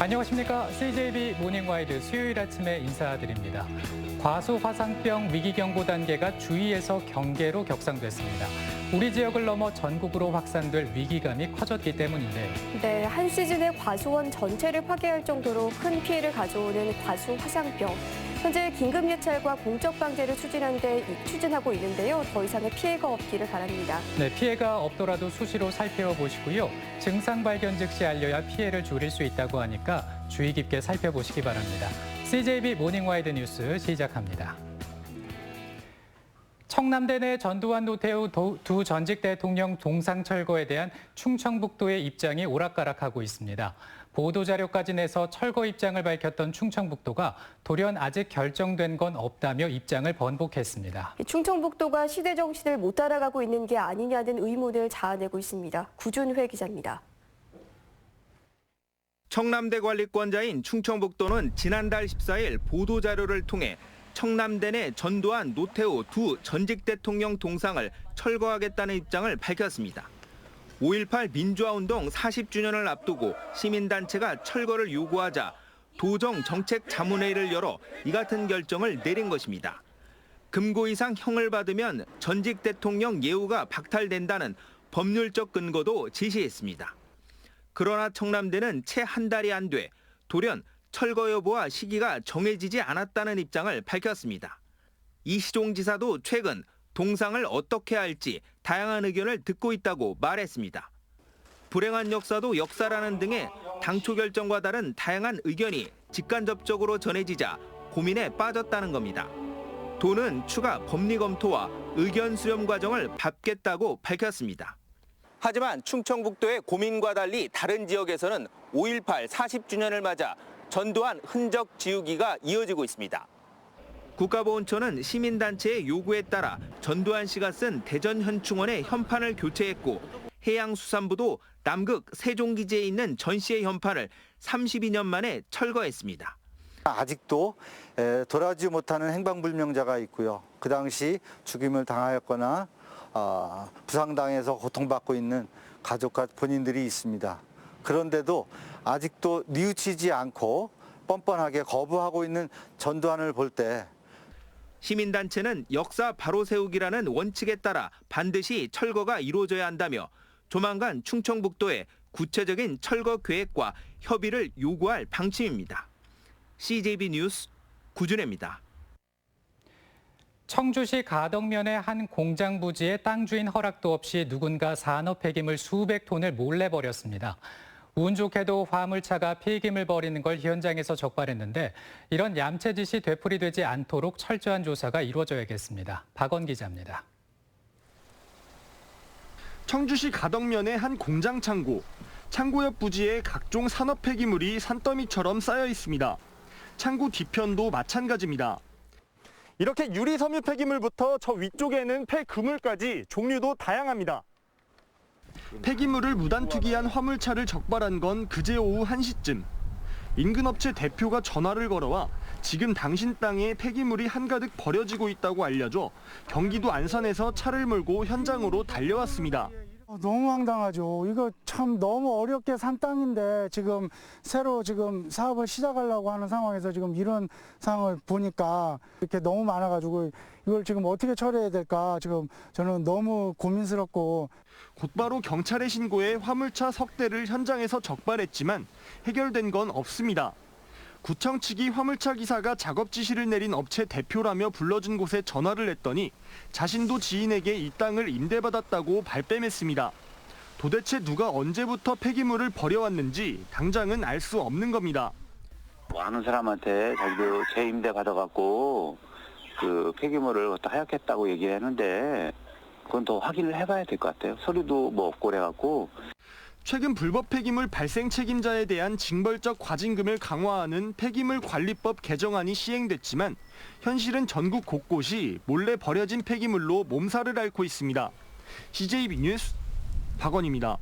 안녕하십니까. CJB 모닝와이드 수요일 아침에 인사드립니다. 과수화상병 위기경보 단계가 주의에서 경계로 격상됐습니다. 우리 지역을 넘어 전국으로 확산될 위기감이 커졌기 때문인데요. 네, 한 시즌의 과수원 전체를 파괴할 정도로 큰 피해를 가져오는 과수화상병. 현재 긴급 예찰과 공적 방제를 추진하고 있는데요. 더 이상의 피해가 없기를 바랍니다. 네, 피해가 없더라도 수시로 살펴보시고요. 증상 발견 즉시 알려야 피해를 줄일 수 있다고 하니까 주의 깊게 살펴보시기 바랍니다. CJB 모닝와이드 뉴스 시작합니다. 청남대 내 전두환 노태우 두 전직 대통령 동상 철거에 대한 충청북도의 입장이 오락가락하고 있습니다. 보도자료까지 내서 철거 입장을 밝혔던 충청북도가 돌연 아직 결정된 건 없다며 입장을 번복했습니다. 충청북도가 시대 정신을 못 따라가고 있는 게 아니냐는 의문을 자아내고 있습니다. 구준회 기자입니다. 청남대 관리권자인 충청북도는 지난달 14일 보도자료를 통해 청남대 내 전두환, 노태우 두 전직 대통령 동상을 철거하겠다는 입장을 밝혔습니다. 5.18 민주화운동 40주년을 앞두고 시민단체가 철거를 요구하자 도정정책자문회의를 열어 이 같은 결정을 내린 것입니다. 금고 이상 형을 받으면 전직 대통령 예우가 박탈된다는 법률적 근거도 제시했습니다. 그러나 청남대는 채 한 달이 안 돼 돌연 철거 여부와 시기가 정해지지 않았다는 입장을 밝혔습니다. 이시종 지사도 최근 동상을 어떻게 할지 다양한 의견을 듣고 있다고 말했습니다. 불행한 역사도 역사라는 등의 당초 결정과 다른 다양한 의견이 직간접적으로 전해지자 고민에 빠졌다는 겁니다. 도는 추가 법리 검토와 의견 수렴 과정을 밟겠다고 밝혔습니다. 하지만 충청북도의 고민과 달리 다른 지역에서는 5.18 40주년을 맞아 전두환 흔적 지우기가 이어지고 있습니다. 국가보훈처는 시민단체의 요구에 따라 전두환 씨가 쓴 대전현충원의 현판을 교체했고 해양수산부도 남극 세종기지에 있는 전 씨의 현판을 32년 만에 철거했습니다. 아직도 돌아오지 못하는 행방불명자가 있고요. 그 당시 죽임을 당하였거나 부상당해서 고통받고 있는 가족과 본인들이 있습니다. 그런데도 아직도 뉘우치지 않고 뻔뻔하게 거부하고 있는 전두환을 볼 때 시민단체는 역사 바로 세우기라는 원칙에 따라 반드시 철거가 이루어져야 한다며 조만간 충청북도에 구체적인 철거 계획과 협의를 요구할 방침입니다. CJB 뉴스 구준혜입니다. 청주시 가덕면의 한 공장 부지에 땅 주인 허락도 없이 누군가 산업 폐기물 수백 톤을 몰래 버렸습니다. 운 좋게도 화물차가 폐기물 버리는 걸 현장에서 적발했는데 이런 얌체 짓이 되풀이되지 않도록 철저한 조사가 이루어져야겠습니다. 박원 기자입니다. 청주시 가덕면의 한 공장 창고. 창고 옆 부지에 각종 산업 폐기물이 산더미처럼 쌓여 있습니다. 창고 뒤편도 마찬가지입니다. 이렇게 유리 섬유 폐기물부터 저 위쪽에는 폐그물까지 종류도 다양합니다. 폐기물을 무단 투기한 화물차를 적발한 건 그제 오후 1시쯤. 인근 업체 대표가 전화를 걸어와 지금 당신 땅에 폐기물이 한가득 버려지고 있다고 알려줘 경기도 안산에서 차를 몰고 현장으로 달려왔습니다. 너무 황당하죠. 이거 참 너무 어렵게 산 땅인데 지금 새로 사업을 시작하려고 하는 상황에서 지금 이런 상황을 보니까 이렇게 너무 많아가지고 이걸 지금 어떻게 처리해야 될까 지금 저는 너무 고민스럽고. 곧바로 경찰에 신고해 화물차 석 대를 현장에서 적발했지만 해결된 건 없습니다. 구청 측이 화물차 기사가 작업 지시를 내린 업체 대표라며 불러준 곳에 전화를 했더니 자신도 지인에게 이 땅을 임대받았다고 발뺌했습니다. 도대체 누가 언제부터 폐기물을 버려왔는지 당장은 알 수 없는 겁니다. 아는 사람한테 자기도 재임대 받아갖고 그 폐기물을 하얗겠다고 얘기를 했는데 그건 더 확인을 해봐야 될 것 같아요. 서류도 뭐 없고 그래갖고. 최근 불법 폐기물 발생 책임자에 대한 징벌적 과징금을 강화하는 폐기물 관리법 개정안이 시행됐지만 현실은 전국 곳곳이 몰래 버려진 폐기물로 몸살을 앓고 있습니다. CJB 뉴스 박원입니다.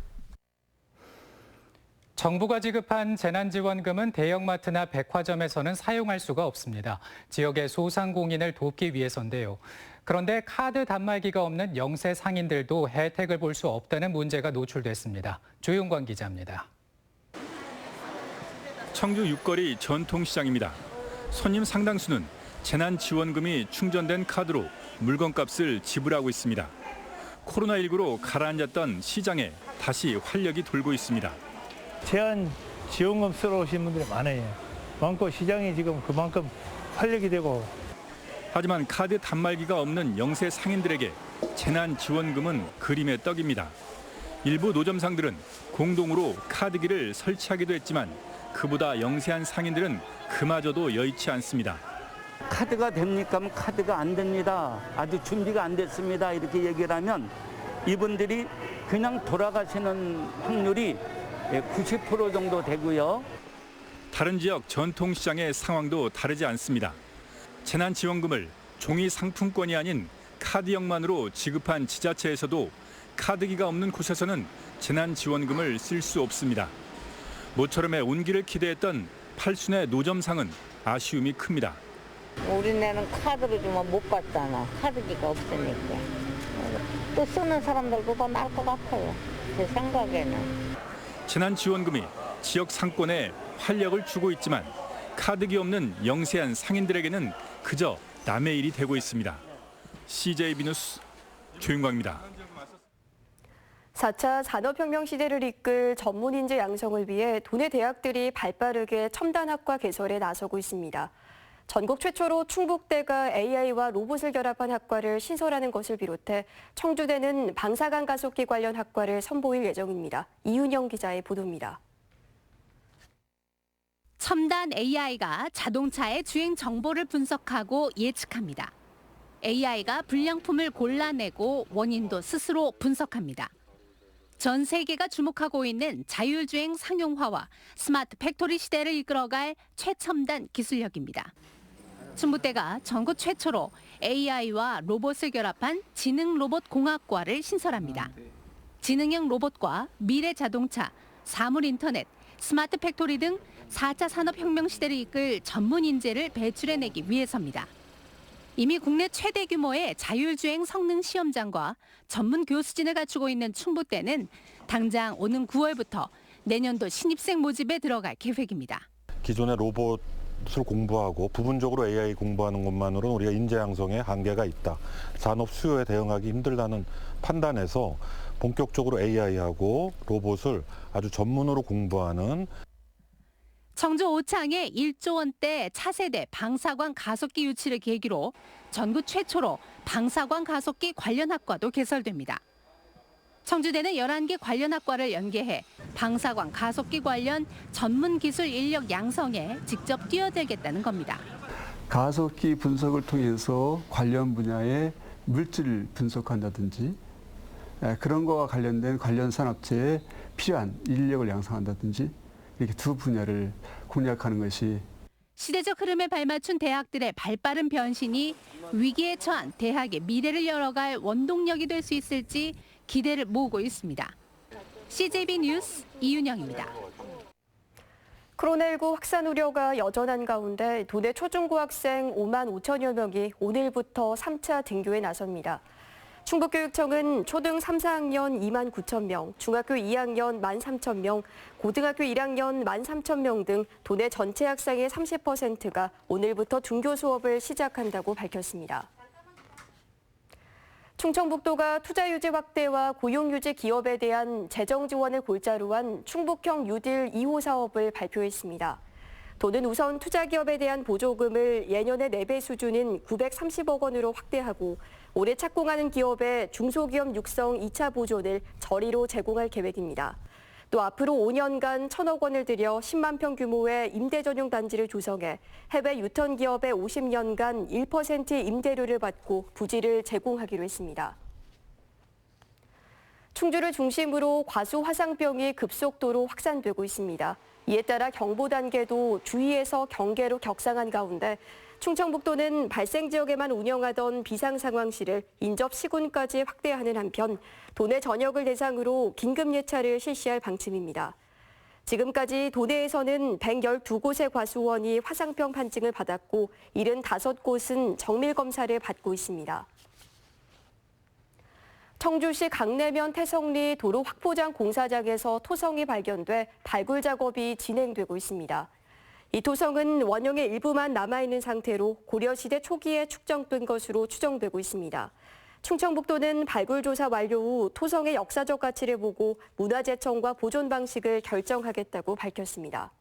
정부가 지급한 재난지원금은 대형마트나 백화점에서는 사용할 수가 없습니다. 지역의 소상공인을 돕기 위해서인데요. 그런데 카드 단말기가 없는 영세 상인들도 혜택을 볼 수 없다는 문제가 노출됐습니다. 조용관 기자입니다. 청주 육거리 전통시장입니다. 손님 상당수는 재난지원금이 충전된 카드로 물건값을 지불하고 있습니다. 코로나19로 가라앉았던 시장에 다시 활력이 돌고 있습니다. 재난지원금 쓰러 오신 분들이 많아요. 많고 시장이 지금 그만큼 활력이 되고. 하지만 카드 단말기가 없는 영세 상인들에게 재난지원금은 그림의 떡입니다. 일부 노점상들은 공동으로 카드기를 설치하기도 했지만 그보다 영세한 상인들은 그마저도 여의치 않습니다. 카드가 됩니까? 하면 카드가 안 됩니다. 아직 준비가 안 됐습니다. 이렇게 얘기를 하면 이분들이 그냥 돌아가시는 확률이 90% 정도 되고요. 다른 지역 전통시장의 상황도 다르지 않습니다. 재난지원금을 종이 상품권이 아닌 카드형만으로 지급한 지자체에서도 카드기가 없는 곳에서는 재난지원금을 쓸 수 없습니다. 모처럼의 온기를 기대했던 팔순의 노점상은 아쉬움이 큽니다. 우리네는 카드를 주면 못 받잖아. 카드기가 없으니까. 또 쓰는 사람들도 더 나을 것 같아요. 제 생각에는. 재난지원금이 지역 상권에 활력을 주고 있지만 카드기 없는 영세한 상인들에게는 그저 남의 일이 되고 있습니다. CJB 뉴스 조윤광입니다. 4차 산업혁명 시대를 이끌 전문인재 양성을 위해 도내 대학들이 발빠르게 첨단학과 개설에 나서고 있습니다. 전국 최초로 충북대가 AI와 로봇을 결합한 학과를 신설하는 것을 비롯해 청주대는 방사관 가속기 관련 학과를 선보일 예정입니다. 이윤영 기자의 보도입니다. 첨단 AI가 자동차의 주행 정보를 분석하고 예측합니다. AI가 불량품을 골라내고 원인도 스스로 분석합니다. 전 세계가 주목하고 있는 자율주행 상용화와 스마트 팩토리 시대를 이끌어갈 최첨단 기술력입니다. 충북대가 전국 최초로 AI와 로봇을 결합한 지능로봇공학과를 신설합니다. 지능형 로봇과 미래 자동차, 사물 인터넷, 스마트 팩토리 등 4차 산업혁명 시대를 이끌 전문 인재를 배출해내기 위해서입니다. 이미 국내 최대 규모의 자율주행 성능 시험장과 전문 교수진을 갖추고 있는 충북대는 당장 오는 9월부터 내년도 신입생 모집에 들어갈 계획입니다. 기존의 로봇을 공부하고 부분적으로 AI 공부하는 것만으로는 우리가 인재 양성에 한계가 있다. 산업 수요에 대응하기 힘들다는 판단에서 본격적으로 AI하고 로봇을 아주 전문으로 공부하는 청주 오창에 1조 원대 차세대 방사관 가속기 유치를 계기로 전국 최초로 방사관 가속기 관련 학과도 개설됩니다. 청주대는 11개 관련 학과를 연계해 방사관 가속기 관련 전문 기술 인력 양성에 직접 뛰어들겠다는 겁니다. 가속기 분석을 통해서 관련 분야의 물질 분석한다든지 그런 거와 관련된 관련 산업체에 필요한 인력을 양성한다든지 이렇게 두 분야를 공략하는 것이 시대적 흐름에 발맞춘 대학들의 발빠른 변신이 위기에 처한 대학의 미래를 열어갈 원동력이 될 수 있을지 기대를 모으고 있습니다. CJB 뉴스 이윤영입니다. 코로나19 확산 우려가 여전한 가운데 도내 초중고 학생 5만 5천여 명이 오늘부터 3차 등교에 나섭니다. 충북교육청은 초등 3, 4학년 2만 9천 명, 중학교 2학년 1만 3천 명, 고등학교 1학년 1만 3천 명 등 도내 전체 학생의 30%가 오늘부터 등교 수업을 시작한다고 밝혔습니다. 충청북도가 투자 유치 확대와 고용 유지 기업에 대한 재정 지원을 골자로 한 충북형 뉴딜 2호 사업을 발표했습니다. 도는 우선 투자기업에 대한 보조금을 예년의 4배 수준인 930억 원으로 확대하고 올해 착공하는 기업에 중소기업 육성 2차 보존을 저리로 제공할 계획입니다. 또 앞으로 5년간 1,000억 원을 들여 10만 평 규모의 임대 전용 단지를 조성해 해외 유턴 기업에 50년간 1% 임대료를 받고 부지를 제공하기로 했습니다. 충주를 중심으로 과수 화상병이 급속도로 확산되고 있습니다. 이에 따라 경보 단계도 주의에서 경계로 격상한 가운데 충청북도는 발생 지역에만 운영하던 비상상황실을 인접 시군까지 확대하는 한편 도내 전역을 대상으로 긴급 예차를 실시할 방침입니다. 지금까지 도내에서는 112곳의 과수원이 화상병 판증을 받았고 75곳은 정밀 검사를 받고 있습니다. 청주시 강내면 태성리 도로 확포장 공사장에서 토성이 발견돼 발굴 작업이 진행되고 있습니다. 이 토성은 원형의 일부만 남아있는 상태로 고려시대 초기에 축적된 것으로 추정되고 있습니다. 충청북도는 발굴 조사 완료 후 토성의 역사적 가치를 보고 문화재청과 보존 방식을 결정하겠다고 밝혔습니다.